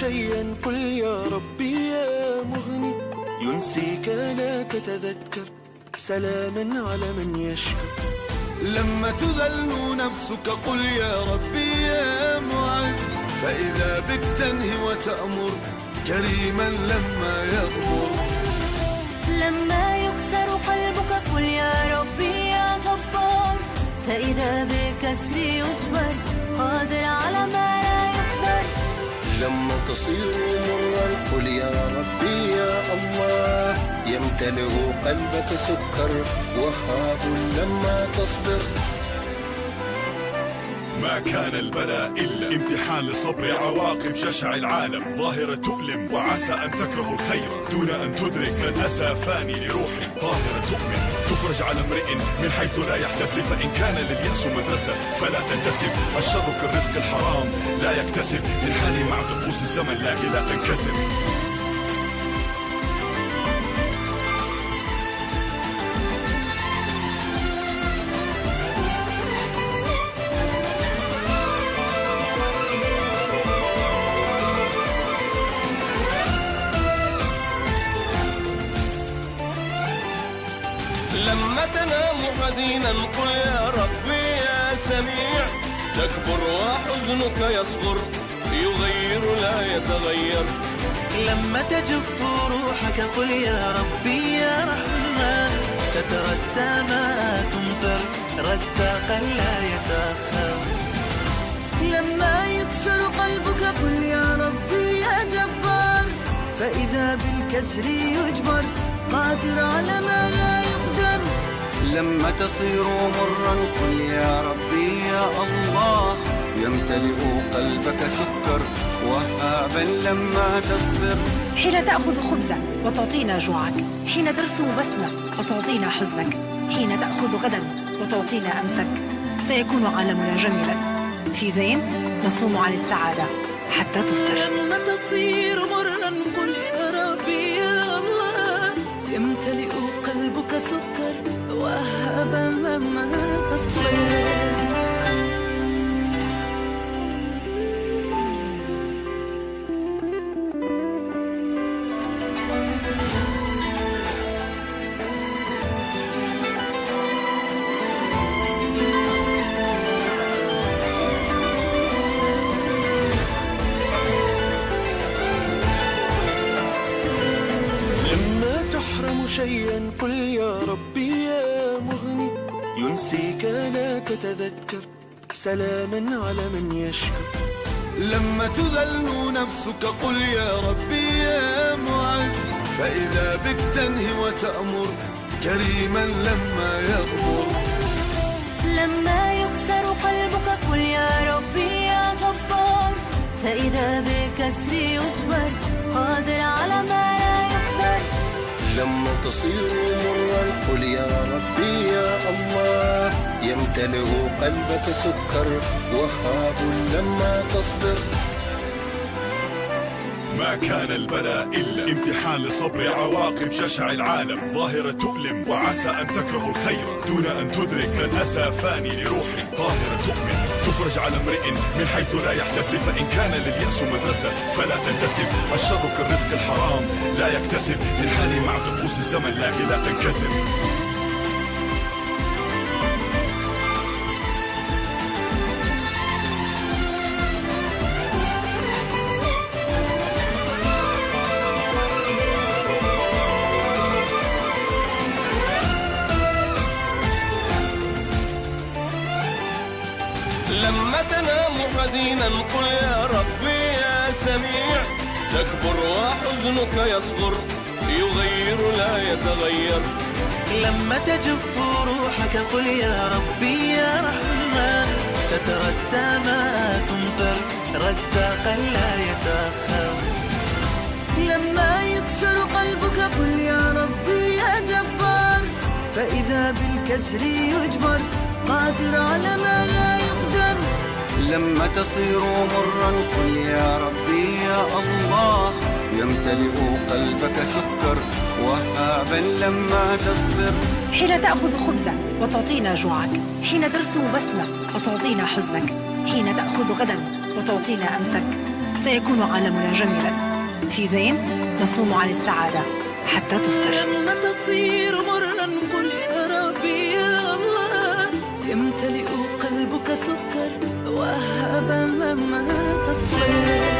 شيئا قل يا ربي يا مغني، ينسيك لا تتذكر سلاما على من يشكر. لما تذل نفسك قل يا ربي يا معز، فإذا بك تنهي وتأمر كريما لما يغمر. لما يكسر قلبك قل يا ربي يا جبار، فإذا بالكسر يجبر قادر على ما لا يقدر. لما تصير مرا قل يا ربي يا الله، يمتلئ قلبك سكر وهاب لما تصبر. ما كان البلاء إلا امتحان لصبر عواقب جشع العالم، ظاهرة تؤلم وعسى أن تكره الخير دون أن تدرك الأسى فاني لروح طاهرة تؤمن، تفرج على امرئ من حيث لا يحتسب، فإن كان لليأس مدرسة فلا تنتسب. الشر كالرزق الحرام لا يكتسب، للحال مع طقوس الزمن لا تنكسب. لما تنام حزينا قل يا ربي يا سميع، تكبر وحزنك يصغر يغير لا يتغير. لما تجف روحك قل يا ربي يا رحمن، سترى السماء تمطر رزاقا لا يتأخر. لما يكسر قلبك قل يا ربي يا جبار، فإذا بالكسر يجبر قادر على ما لا يقدر. لما تصير مرا قل يا ربي يا الله، يمتلئ قلبك سكر وهابا لما تصبر. حين تأخذ خبزا وتعطينا جوعك، حين ترسم بسمة وتعطينا حزنك، حين تأخذ غدا وتعطينا أمسك، سيكون عالمنا جميلا. في زين نصوم عن السعادة حتى تفطر. لما تصير مرا قل يا ربي يا الله، يمتلئ قلبك سكر وهابا لما تصبر. شيئا قل يا ربي يا مغني، ينسيك لا تتذكر سلاما على من يشكر. لما تذل نفسك قل يا ربي يا معز، فإذا بك تنهي وتأمر كريما لما يغمر. لما يكسر قلبك قل يا ربي يا جبار، فإذا بالكسر يجبر قادر على ما لا يقدر. لما تصير مرا قل يا ربي يا الله، يمتلئ قلبك سكر وهاب لما تصبر. ما كان البلاء إلا امتحان لصبر عواقب جشع العالم، ظاهرة تؤلم وعسى أن تكره الخير دون أن تدرك الأسى فاني لروح طاهرة تؤمن، تفرج على امرئ من حيث لا يحتسب، فإن كان لليأس مدرسة فلا تنتسب. الشر كالرزق الحرام لا يكتسب، للحال مع طقوس الزمن لا تنكسب. لما تنام حزينا قل يا ربي يا سميع، تكبر وحزنك يصغر يغير لا يتغير. لما تجف روحك قل يا ربي يا رحمن، سترى السماء تمطر رزاقا لا يتأخر. لما يكسر قلبك قل يا ربي يا جبار، فإذا بالكسر يجبر قادر على ما لا يقدر. لما تصير مرا قل يا ربي يا الله، يمتلئ قلبك سكر وهابا لما تصبر. حين تأخذ خبزا وتعطينا جوعك، حين ترسم بسمة وتعطينا حزنك، حين تأخذ غدا وتعطينا أمسك، سيكون عالمنا جميلا. في زين نصوم عن السعادة حتى تفطر. لما تصير مرا قل يا ربي يا الله، يمتلئ قلبك سكر وهبا لما تصبر.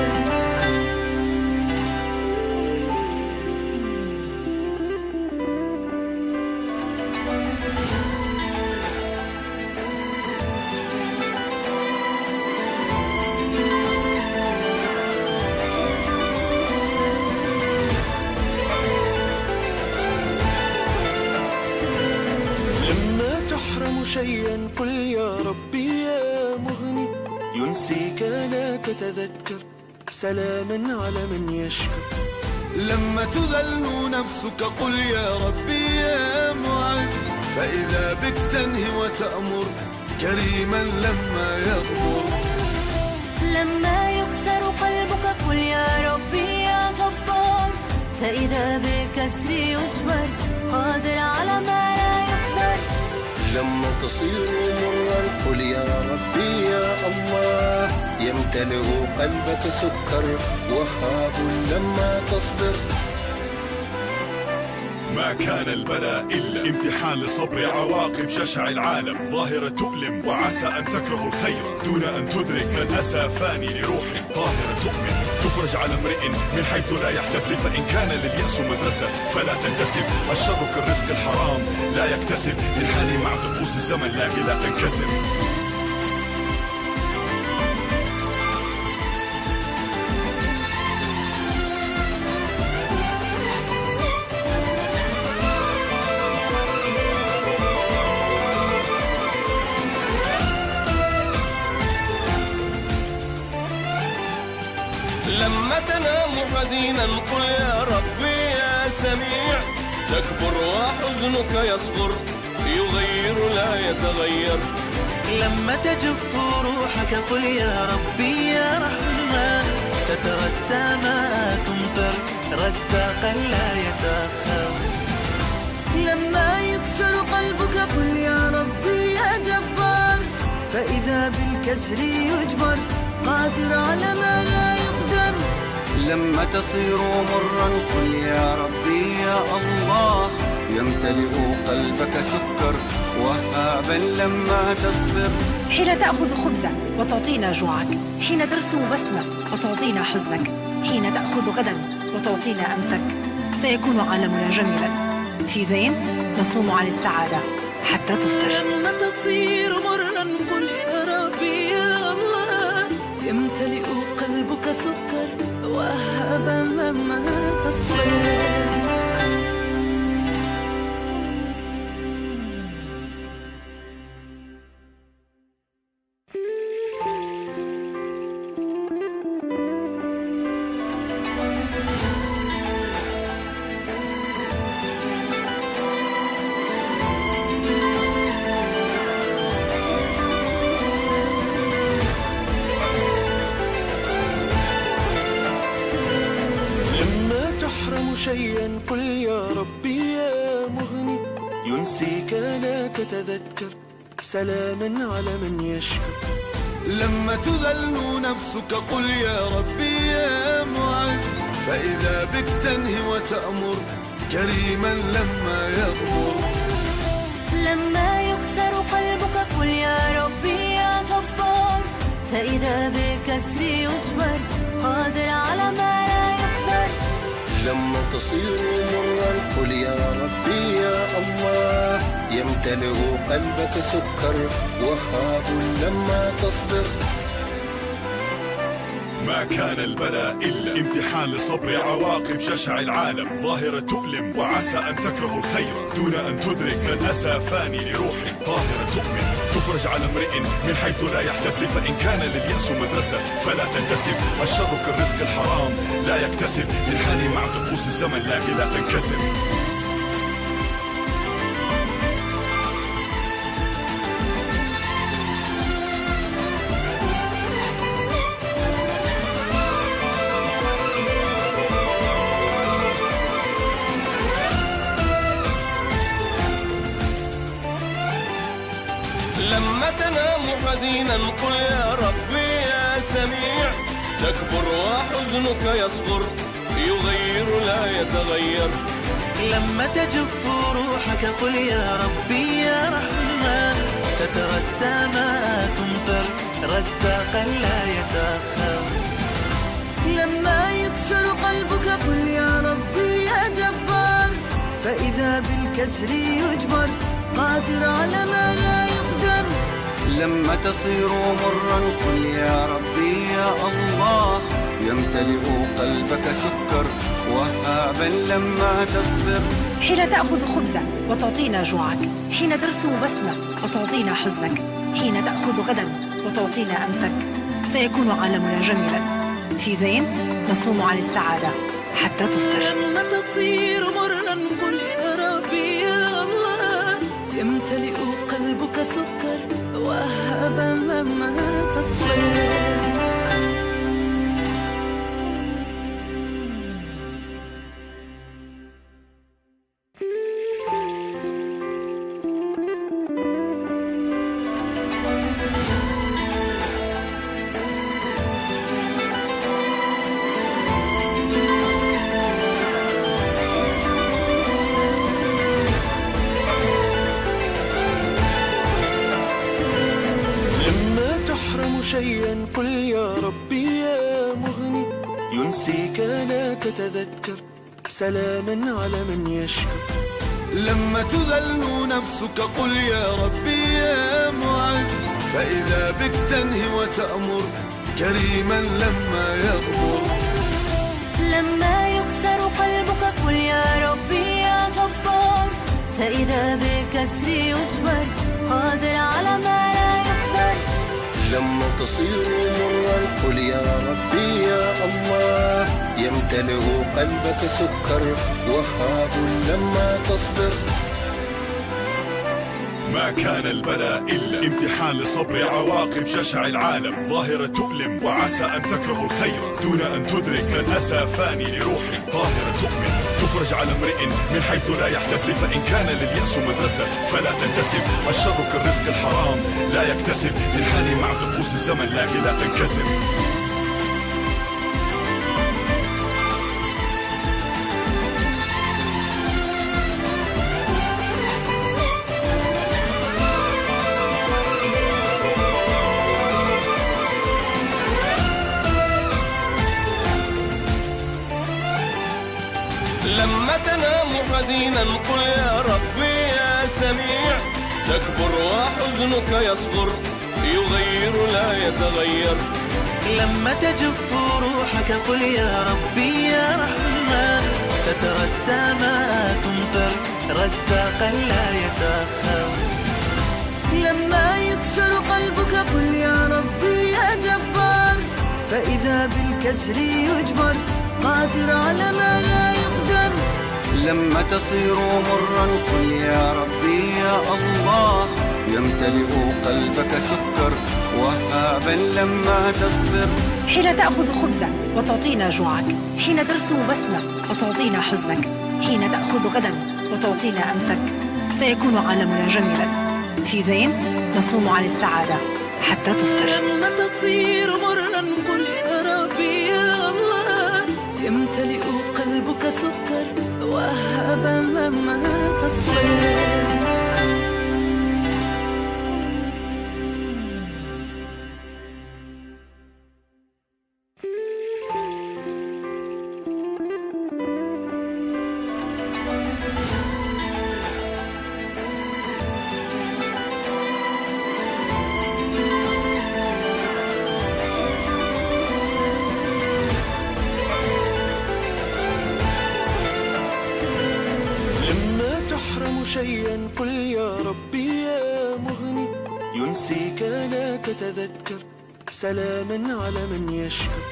شيئا قل يا ربي يا مغني، ينسيك لا تتذكر سلاما على من يشكر. لما تذل نفسك قل يا ربي يا معز، فإذا بك تنهي وتأمر كريما لما يغمر. لما يكسر قلبك قل يا ربي يا جبار، فإذا بالكسر يجبر قادر على ما لا يقدر. لما تصير مرا قل يا ربي يا الله، يمتلئ قلبك سكر وهاب لما تصبر. ما كان البلاء إلا امتحان لصبر عواقب جشع العالم، ظاهرة تؤلم وعسى أن تكره الخير دون أن تدرك من أسى فاني لروح طاهرة تؤمن، تفرج على امرئ من حيث لا يحتسب، فإن كان لليأس مدرسة فلا تنتسب. الشر كالرزق الحرام لا يكتسب، للحالي مع طقوس الزمن لاقي لا تنكسر. لما تنام حزينا قل يا ربي يا سميع، تكبر وحزنك يصغر يغير لا يتغير. لما تجف روحك قل يا ربي يا رحمن، سترى السماء تمطر رزاقا لا يتأخر. لما يكسر قلبك قل يا ربي يا جبار، فإذا بالكسر يجبر قادر على ما لا يقدر. لما تصير مرا قل يا ربي يا الله، يمتلئ قلبك سكر وهابا لما تصبر. حين تأخذ خبزا وتعطينا جوعك، حين ترسم بسمة وتعطينا حزنك، حين تأخذ غدا وتعطينا أمسك، سيكون عالمنا جميلا. في زين نصوم عن السعادة حتى تفطر. لما تصير مرا قل يا ربي يا الله، يمتلئ قلبك سكر وهبا لما تصبر. شيئا قل يا ربي يا مغني، ينسيك لا تتذكر سلاما على من يشكر. لما تذل نفسك قل يا ربي يا معز، فإذا بك تنهي وتأمر كريما لما يغمر. لما يكسر قلبك قل يا ربي يا جبار، فإذا بالكسر يجبر قادر على ما لا يقدر. لما تصير مرا قل يا ربي يا الله، يمتلئ قلبك سكر وهاب لما تصبر. ما كان البلاء إلا امتحان لصبر عواقب جشع العالم، ظاهرة تؤلم وعسى أن تكره الخير دون أن تدرك من أسى فاني لروح طاهرة تؤمن، تفرج على امرئ من حيث لا يحتسب، فإن كان لليأس مدرسة فلا تنتسب. الشر كالرزق الحرام لا يكتسب، للحالي مع طقوس الزمن لاقي لا تنكسر. لما تنام حزينا قل يا ربي يا سميع، تكبر وحزنك يصغر يغير لا يتغير. لما تجف روحك قل يا ربي يا رحمن، سترى السماء تمطر رزاقا لا يتأخر. لما يكسر قلبك قل يا ربي يا جبار، فإذا بالكسر يجبر قادر على ما لا يقدر. لما تصير مرا قل يا ربي يا الله، يمتلئ قلبك سكر وهابا لما تصبر. حين تأخذ خبزا وتعطينا جوعك، حين ترسم بسمة وتعطينا حزنك، حين تأخذ غدا وتعطينا أمسك، سيكون عالمنا جميلا. في زين نصوم عن السعادة حتى تفطر. لما تصير مرا قل يا ربي يا الله، يمتلئ قلبك سكر وهابا لما تصبر. شيئا قل يا ربي يا مغني، ينسيك لا تتذكر سلاما على من يشكر. لما تذل نفسك قل يا ربي يا معز، فإذا بك تنهي وتأمر كريما لما يغمر. لما يكسر قلبك قل يا ربي يا جبار، فإذا بالكسر يجبر قادر على ما لا يقدر. لما تصير مرا قل يا ربي يا الله، يمتلئ قلبك سكر وهاب لما تصبر. ما كان البلاء إلا امتحان لصبر عواقب جشع العالم، ظاهرة تؤلم وعسى أن تكره الخير دون أن تدرك الأسى فاني لروح طاهرة تؤمن، تفرج على امرئ من حيث لا يحتسب، فإن كان لليأس مدرسة فلا تنتسب. الشر كالرزق الحرام لا يكتسب، للحال مع طقوس الزمن لكن لا تنكسب. لما تنام حزينا قل يا ربي يا سميع، تكبر وحزنك يصغر يغير لا يتغير. لما تجف روحك قل يا ربي يا رحمن، سترى السماء تمطر رزاقا لا يتأخر. لما يكسر قلبك قل يا ربي يا جبار، فإذا بالكسر يجبر قادر على ما لا يقدر. لما تصير مرا قل يا ربي يا الله، يمتلئ قلبك سكر وهابا لما تصبر. حين تأخذ خبزا وتعطينا جوعك، حين ترسم بسمة وتعطينا حزنك، حين تأخذ غدا وتعطينا أمسك، سيكون عالمنا جميلا. في زين نصوم عن السعادة حتى تفطر. لما تصير مرا قل يا ربي يا الله، يمتلئ قلبك سكر وهابا لما تصبر. شيئا قل يا ربي يا مغني، ينسيك لا تتذكر سلاما على من يشكر.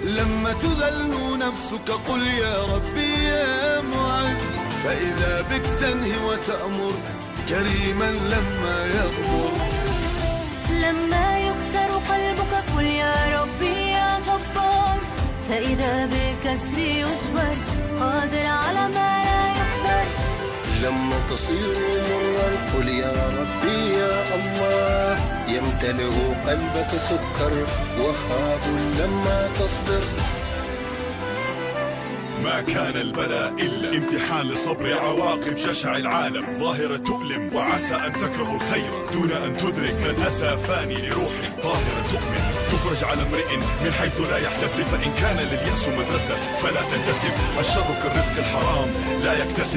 لما تذل نفسك قل يا ربي يا معز، فإذا بك تنهي وتأمر كريما لما يغمر. لما يكسر قلبك قل يا ربي يا جبار، فإذا بالكسر يجبر قادر على ما لا يقدر. لما تصير مرا قل يا ربي يا الله، يمتلئ قلبك سكر وهاب لما تصبر. ما كان البلاء إلا امتحان لصبر عواقب جشع العالم، ظاهرة تؤلم وعسى أن تكرهوا الخير دون أن تدرك فالأسى فاني لروح طاهرة تؤمن، تفرج على امرئ من حيث لا يحتسب، فإن كان لليأس مدرسة فلا تنتسب، الشر كالرزق الحرام لا يكتسب.